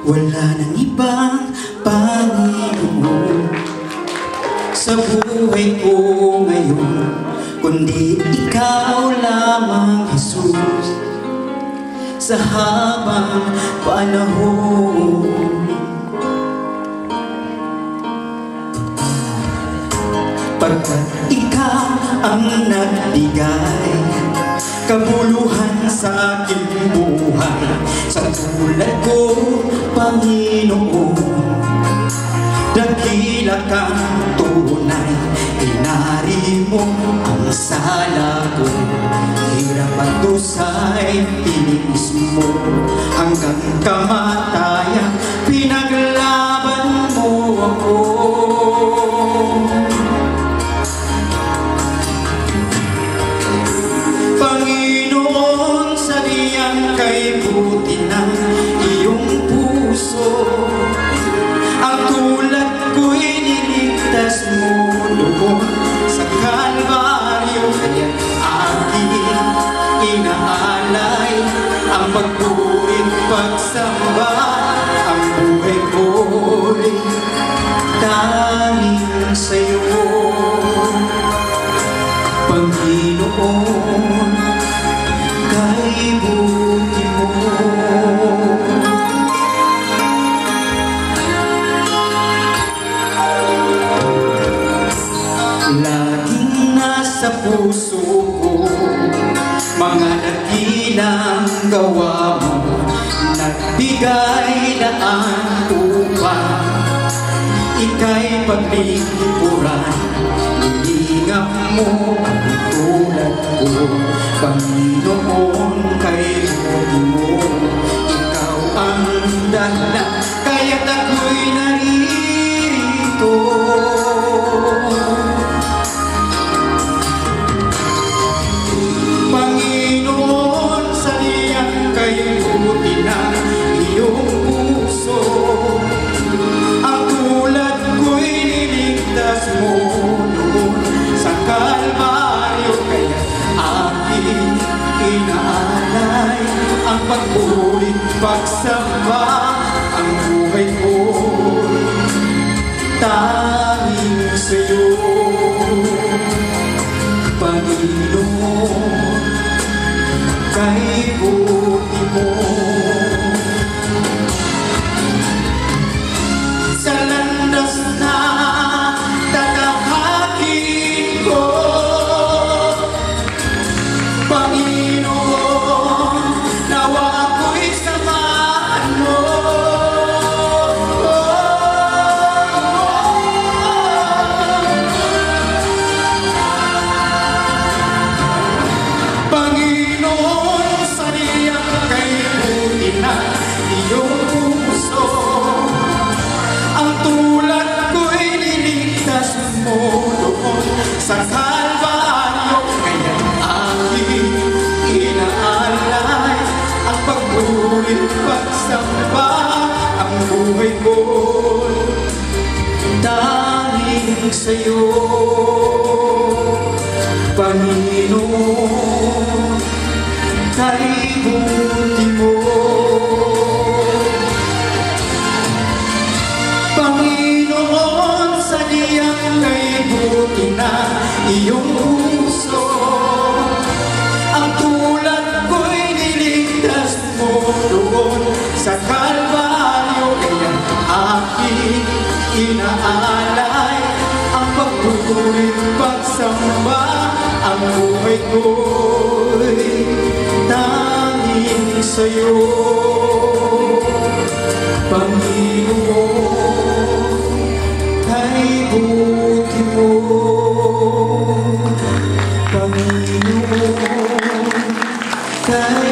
Wala nang ibang Panginoon sa buhay ko ngayon, kundi ikaw lamang, Jesus, sa habang panahon. Pagkat ikaw ang nagbigay kabuluhan sa aking buhay, sa tulad ko, Panginoon, dakila kang tunay, inari mo ang sala ko, hirap at dusay, tiniis mo hanggang kamatayan, pinaglaban mo ako. Panginoon, sadyang kay buti ng iyong puso, ang tulad ko'y niligtas mo doon sa Kalbaryo. Kaya aking inaalay ang pagpurit, pagsamba, ang buhay ko'y tanging sa'yo, Panginoon, kay buti mo. Laging nasa puso ko mga dakilang gawa mo, nagbigay daan upang ika'y paglingkuran. Iningap mo ang tulad ko, Panginoon, kay buti mo. Ikaw ang dahilan kaya't ako'y naririto. Panginoon, sadyang kay buti ng iyong puso, ang tulad ko'y niligtas mo doon sa Kalbaryo. Kaya aking inaalay ang pagpurit, pagsamba, ang buhay ko'y tanging sa'yo, Panginoon, kay buti mo. Sa landas na tatahakin ko, Panginoon, nawa ako'y samahan mo. Panginoon, sadyang kay buti na iyong puso, ang tulad ko'y niligtas mo doon sa Kalbaryo. Kaya aking inaalay ang pagpurit, pagsamba, ang buhay ko'y tanging sa'yo, Panginoon, kay buti mo. Panginoon, sadyang kay buti na iyong puso, ang tulad ko'y niligtas mo doon sa Kalbaryo. Kaya aking inaalay ang pagpurit, pagsamba, ang buhay ko'y tanging sa'yo, Panginoon, kay buti mo. Panginoon, kay